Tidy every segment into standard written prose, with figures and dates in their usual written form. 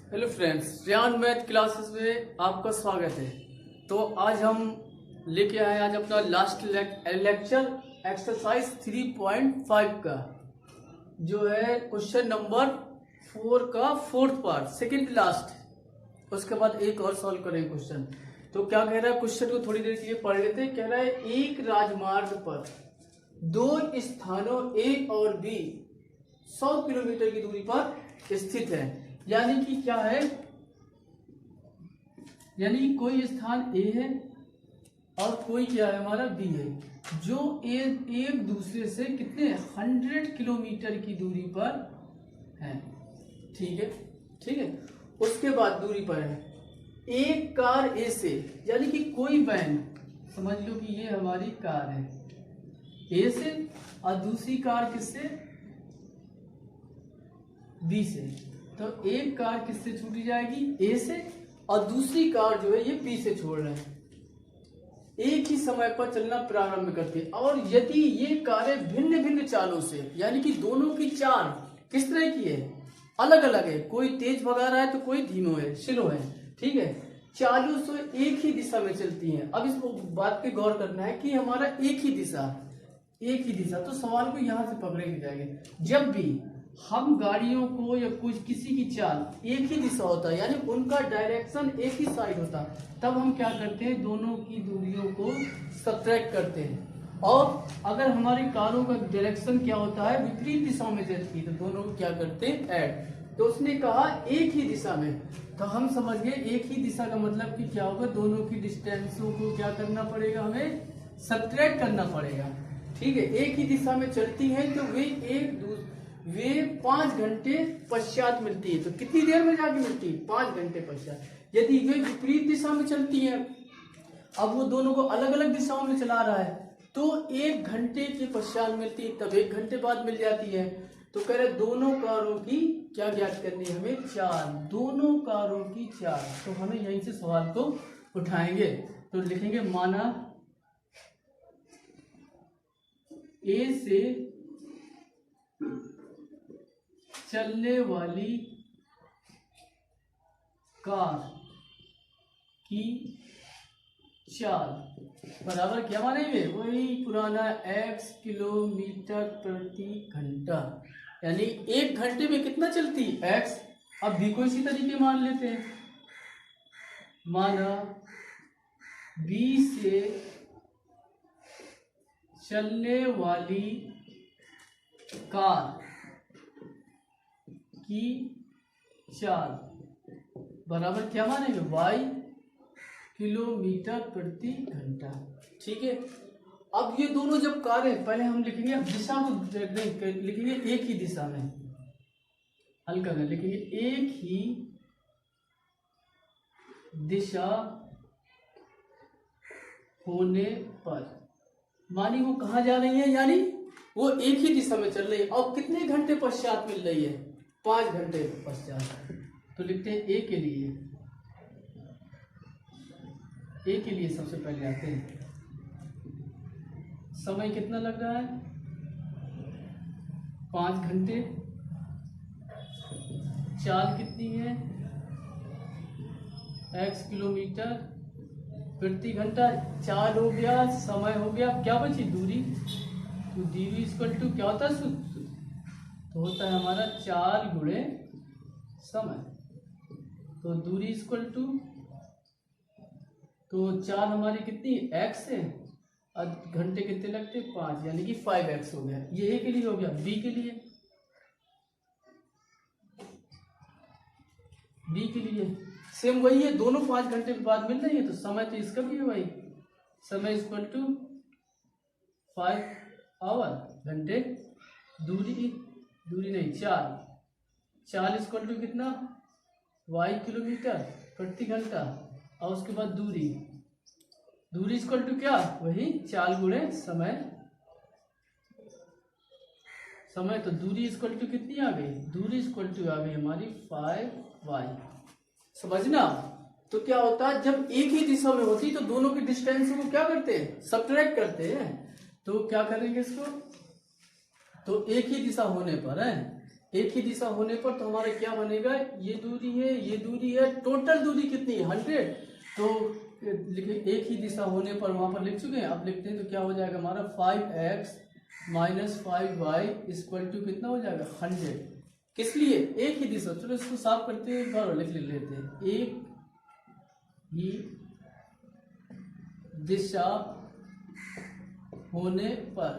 Hello friends, Riyan math classes में आपका स्वागत है। तो आज हम लेके आए आज अपना लास्ट लेक्चर एक्सरसाइज 3.5 का जो है क्वेश्चन नंबर 4 का फोर्थ पार्ट, सेकंड लास्ट। उसके बाद एक और सॉल्व करेंगे क्वेश्चन। तो क्या कह रहा है, क्वेश्चन को थोड़ी देर के लिए पढ़ लेते हैं। कह रहा है एक राजमार्ग पर दो स्थानों ए और बी 100 किलोमीटर की दूरी पर स्थित है। यानी कि क्या है, यानी कि कोई स्थान ए है और कोई क्या है हमारा बी है, जो एक दूसरे से कितने 100 किलोमीटर की दूरी पर है। ठीक है, ठीक है। उसके बाद दूरी पर है एक कार ए से, यानी कि कोई वैन, समझ लो कि ये हमारी कार है ए से और दूसरी कार किससे, बी से। तो एक कार किससे छूटी जाएगी, ए से, और दूसरी कार जो है ये बी से छोड़ रहे हैं। एक ही समय पर चलना प्रारंभ करती है और यदि ये कारें भिन्न भिन्न चालों से, यानी कि दोनों की चाल किस तरह की है, अलग अलग है, कोई तेज भगा रहा है तो कोई धीमो है, स्लो है, ठीक है, चालों से एक ही दिशा में चलती हैं। अब इस बात पे गौर करना है कि हमारा एक ही दिशा, तो सवाल को यहां से पकड़े जाएंगे। जब भी हम गाड़ियों को या कुछ किसी की चाल एक ही दिशा होता है, यानी उनका डायरेक्शन एक ही साइड होता, तब हम क्या करते हैं, दोनों की दूरियों को सब्ट्रैक्ट करते हैं। और अगर हमारी कारों का डायरेक्शन क्या होता है, विपरीत दिशा में चलती है, तो दोनों को क्या करते हैं, ऐड। तो उसने कहा एक ही दिशा में, तो हम समझ गए एक ही दिशा का मतलब कि क्या होगा, दोनों की डिस्टेंसों को क्या करना पड़ेगा, हमें सब्ट्रैक्ट करना पड़ेगा। ठीक है, एक ही दिशा में चलती है तो वे 5 घंटे पश्चात मिलती है। तो कितनी देर में जाके मिलती है, 5 घंटे पश्चात। यदि वे विपरीत दिशा में चलती है, अब वो दोनों को अलग अलग दिशाओं में चला रहा है, तो 1 घंटे के पश्चात मिलती है, तब 1 घंटे बाद मिल जाती है। तो कह रहे दोनों कारों की क्या ज्ञात करनी है, हमें चाल, दोनों कारों की चाल। तो हमें यहीं से सवाल को उठाएंगे। तो लिखेंगे माना ए से चलने वाली कार की चाल बराबर क्या मानेंगे, वही पुराना x किलोमीटर प्रति घंटा। यानी 1 घंटे में कितना चलती है, x। अब b को इसी तरीके मान लेते हैं। माना b से चलने वाली कार की चाल बराबर क्या मानेंगे, y किलोमीटर प्रति घंटा। ठीक है, अब ये दोनों जब कारें, पहले हम लिखेंगे दिशा को लिखेंगे एक ही दिशा में, हल करना लिखेंगे एक ही दिशा होने पर, मानी वो कहाँ जा रही है, यानी वो एक ही दिशा में चल रही है और कितने घंटे पश्चात मिल रही है, 5 घंटे पश्चात। तो लिखते हैं ए के लिए सबसे पहले आते हैं। समय कितना लग रहा है, 5 घंटे। चाल कितनी है, x किलोमीटर प्रति घंटा। चाल हो गया, समय हो गया, क्या बची, दूरी। तो दूरी इक्वल टू क्या होता है, सूत्र तो होता है हमारा चाल गुणे समय। तो दूरी इक्वल टू, तो चाल हमारी कितनी x है और घंटे कितने लगते, 5, यानी कि 5x हो गया। ये ए के लिए हो गया। बी के लिए सेम वही है, दोनों 5 घंटे के बाद मिल रही है, तो समय तो इसका भी है वही, समय इक्वल टू 5 आवर घंटे। दूरी नहीं, चाल इक्वल टू कितना, y किलोमीटर प्रति घंटा, और उसके बाद दूरी इक्वल टू क्या, वही चाल गुणे समय। तो दूरी इक्वल टू कितनी आ गई, दूरी इक्वल टू आ गई हमारी 5y। समझना। तो क्या होता है, जब एक ही दिशा में होती तो दोनों की डिस्टेंस को क्या करते हैं, सब्ट्रैक्ट करते हैं। तो क्या करेंगे इसको, तो एक ही दिशा होने पर है, एक ही दिशा होने पर तो हमारा क्या बनेगा, ये दूरी है, ये दूरी है, टोटल दूरी कितनी है 100। तो लिखे एक ही दिशा होने पर वहां पर लिख चुके हैं, अब लिखते हैं तो क्या हो जाएगा हमारा 5x minus 5y equal to कितना हो जाएगा 100। किस लिए, एक ही दिशा। चलो इसको साफ करते हैं, एक बार लिख लेते हैं। एक ही दिशा होने पर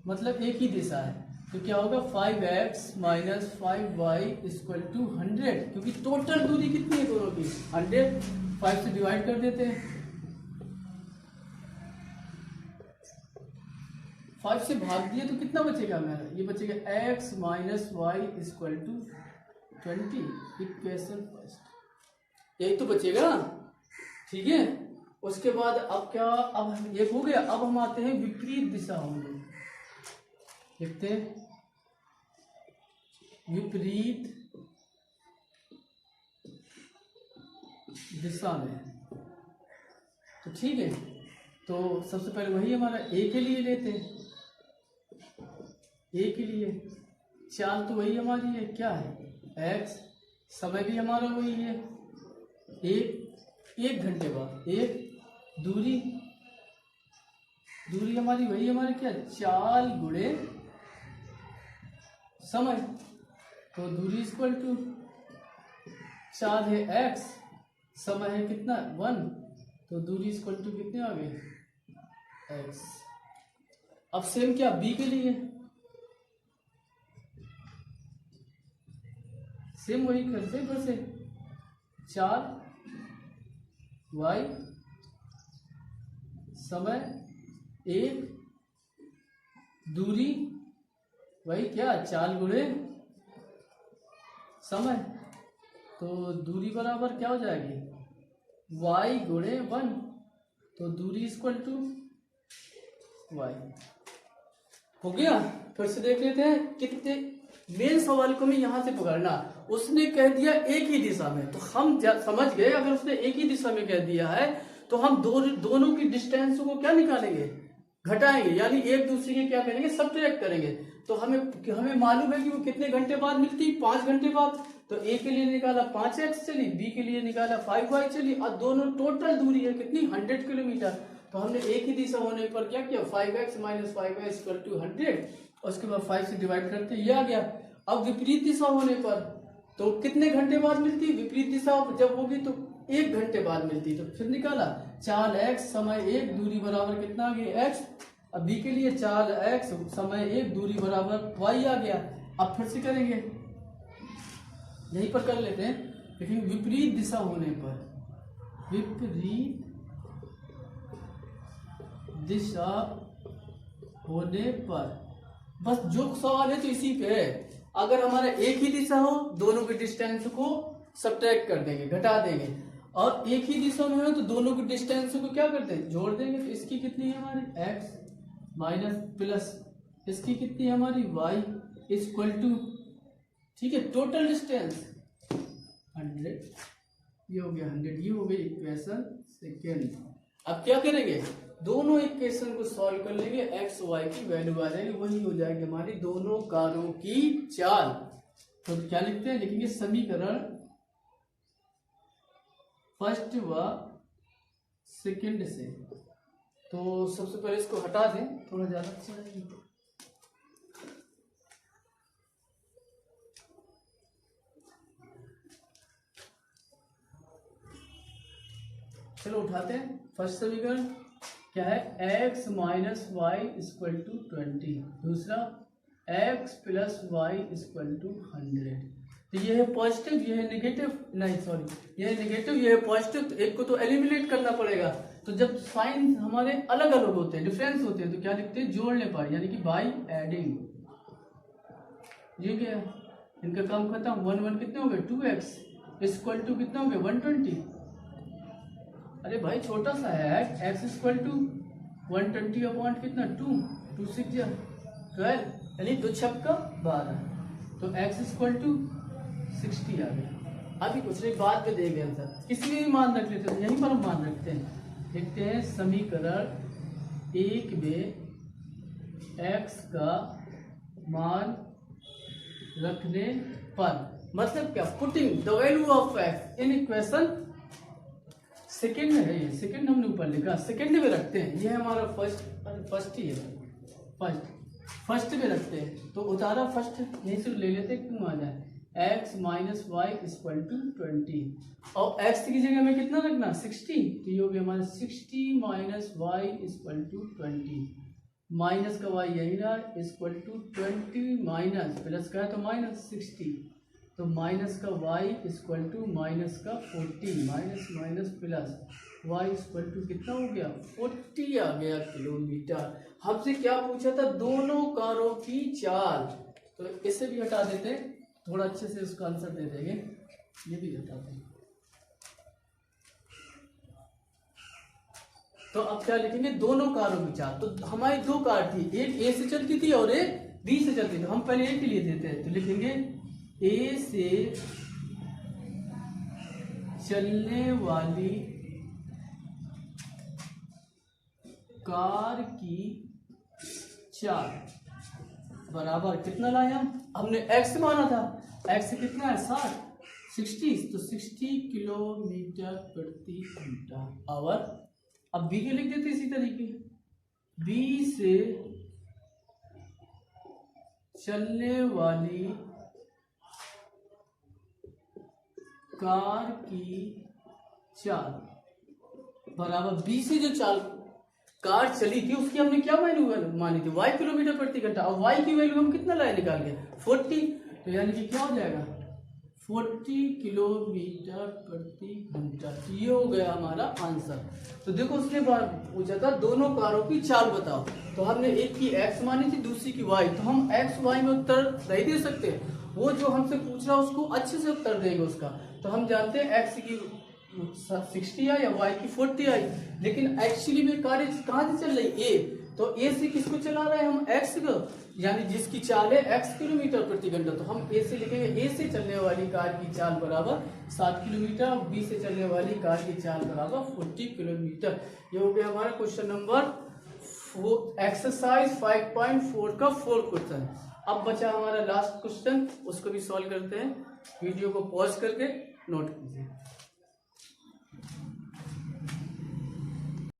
मतलब एक ही दिशा है तो क्या होगा 5x minus 5y equal to 100, क्योंकि टोटल दूरी कितनी है दोनों की 100। 5 से डिवाइड कर देते हैं, 5 से भाग दिए तो कितना बचेगा मेरा, ये बचेगा x minus Y equal to 20। Equation first यही तो बचेगा, ठीक है। उसके बाद अब क्या, अब ये हो गया, अब हम आते हैं विपरीत दिशा होंगे, लिखते हैं विपरीत दिशा में। तो ठीक है, तो सबसे पहले वही हमारा a के लिए लेते हैं, a के लिए चाल तो वही हमारी है, क्या है x, समय भी हमारा वही है, एक घंटे बाद, एक दूरी हमारी वही, हमारी क्या चाल गुणे समय। तो दूरी इक्वल टू चाल है x, समय है कितना 1, तो दूरी इक्वल टू कितने आ गए x। अब सेम क्या b के लिए, सेम वही करते हैं, कैसे 4 y समय 1 दूरी वही क्या चाल गुणे समय। तो दूरी बराबर क्या हो जाएगी y गुणे 1, तो दूरी इक्वल टू y हो गया। फिर से देख लेते हैं कितने, मेन सवाल को मैं यहां से पकड़ना, उसने कह दिया एक ही दिशा में, तो हम समझ गए अगर उसने एक ही दिशा में कह दिया है तो हम दोनों की डिस्टेंस को क्या निकालेंगे, घटाएंगे, यानी एक दूसरे के क्या करेंगे सब्ट्रैक्ट करेंगे। तो हमें मालूम है कि वो कितने घंटे बाद मिलती, 5 घंटे बाद। तो a के लिए निकाला 5x चली, b के लिए निकाला 5y चली, और दोनों टोटल दूरी है कितनी 100 किलोमीटर। तो हमने एक ही दिशा होने पर क्या किया 5x minus 5y equal to 100, उसके बाद 5 से डिवाइड करते ये आ गया। अब विपरीत दिशा होने पर तो कितने घंटे बाद मिलती, विपरीत दिशा जब होगी तो 1 घंटे बाद मिलती। तो फिर निकाला चाल x समय 1 दूरी बराबर कितना आ गया x। अब b के लिए चाल x समय 1 दूरी बराबर y आ गया। अब फिर से करेंगे, यहीं पर कर लेते हैं, लेकिन विपरीत दिशा होने पर, विपरीत दिशा होने पर, बस जो सवाल है तो इसी पे है। अगर हमारा एक ही दिशा हो दोनों के डिस्टेंस को सब्ट्रैक्ट कर देंगे, घटा देंगे, और एक ही दिशा में हो तो दोनों के डिस्टेंस को क्या करते हैं जोड़ देंगे। तो इसकी कितनी है हमारी x माइनस प्लस इसकी कितनी है हमारी y इक्वल टू, ठीक है, टोटल डिस्टेंस 100, ये हो गया 100, ये हो गई इक्वेशन सेकेंड। अब क्या करेंगे, दोनों इक्वेशन को सॉल्व कर लेंगे, एक्स वाई की वैल्यू आ जाएगी, वही हो जाएगी हमारी दोनों कारों की चाल। तो क्या लिखते हैं, लिखेंगे समीकरण फर्स्ट व सेकंड से। तो सबसे पहले इसको हटा दें, थोड़ा ज्यादा अच्छा लगेगा। चलो उठाते हैं। फर्स्ट समीकरण क्या है, x minus Y equal to 20, दूसरा x plus Y equal to 100। तो ये है पॉजिटिव, ये है नेगेटिव, नहीं सॉरी ये है नेगेटिव, ये है पॉजिटिव। तो एक को तो एलिमिनेट करना पड़ेगा। तो जब साइन हमारे अलग अलग होते हैं, डिफरेंस होते हैं, तो क्या लिखते हैं जोड़ने पर, यानी कि बाई एडिंग। ये क्या है, इनका काम खत्म। 1 1 कितने हो गए 2x इक्वल टू कितना हो गया 120। अरे भाई छोटा सा है, x इक्वल टू 120 अपॉन कितना 2 2 6 12, यानी 2 छक्का 12। तो x इक्वल टू 60 आ गया। अभी कुछ नहीं, बाद में देंगे आंसर, इसमें भी मान रख लेते हैं, यहीं पर हम मान रखते हैं। लिखते हैं समीकरण 1 में x का मान रखने पर, मतलब क्या, putting the value of x in equation, second में है ये, सेकेंड हमने ऊपर लिखा, सेकेंड में रखते हैं, ये हमारा फर्स्ट ही है, फर्स्ट में रखते हैं, तो उतारा फर्स्ट यहीं से ले लेते हैं, क्यों आ जाए, x minus Y equal to 20, और x की जगह में कितना रखना 60, तो ये हो गया हमारा 60 minus Y equal to 20, minus का y यही रहा इक्वल टू 20 माइनस प्लस का है तो माइनस 60, तो माइनस का y इक्वल टू माइनस का 40, minus minus plus y equal to कितना हो गया 40 आ गया किलोमीटर। हमसे क्या पूछा था, दोनों कारों की चाल, तो इसे भी हटा देते, थोड़ा अच्छे से उसका आंसर दे देंगे, ये भी हटाते हैं। तो अब क्या लिखेंगे, दोनों कारों की चाल, तो हमारी दो कार थी, एक ए से चलती थी और एक बी से चलती थी, हम पहले ए के लिए देते हैं, तो लिखेंगे ए से चलने वाली कार की चाल बराबर कितना लाए हमने x माना था, x कितना है 60, तो 60 किलोमीटर प्रति घंटा आवर। अब b के लिख देते इसी तरीके, b से चलने वाली कार की चाल बराबर b से जो चाल कार चली थी उसकी हमने क्या वैल्यू मानी थी, y किलोमीटर प्रति घंटा, और y की वैल्यू हम कितना लाए निकाल के 40, तो यानी कि क्या हो जाएगा 40 किलोमीटर प्रति घंटा, ये हो गया हमारा आंसर। तो देखो उसके बाद पूछा था दोनों कारों की चाल बताओ, तो हमने एक की x मानी थी दूसरी की y, तो हम x y में उत्तर नहीं दे सकते, वो जो हमसे पूछ रहा है उसको अच्छे से उत्तर देंगे उसका, तो हम जानते हैं x की 60 आई या y की 40 आई, लेकिन एक्चुअली में कार कहाँ से चल रही ए, तो ए से किसको चला रहे हैं हम x को, यानी जिसकी चाल है x किलोमीटर प्रति घंटा, तो हम ए से लिखेंगे ए से चलने वाली कार की चाल बराबर 7 किलोमीटर और बी से चलने वाली कार की चाल बराबर 40 किलोमीटर। ये हो गया हमारा क्वेश्चन नंबर एक्सरसाइज 5.4 का 4 क्वेश्चन। अब बचा हमारा लास्ट क्वेश्चन, उसको भी सॉल्व करते हैं, वीडियो को पॉज करके नोट कीजिए।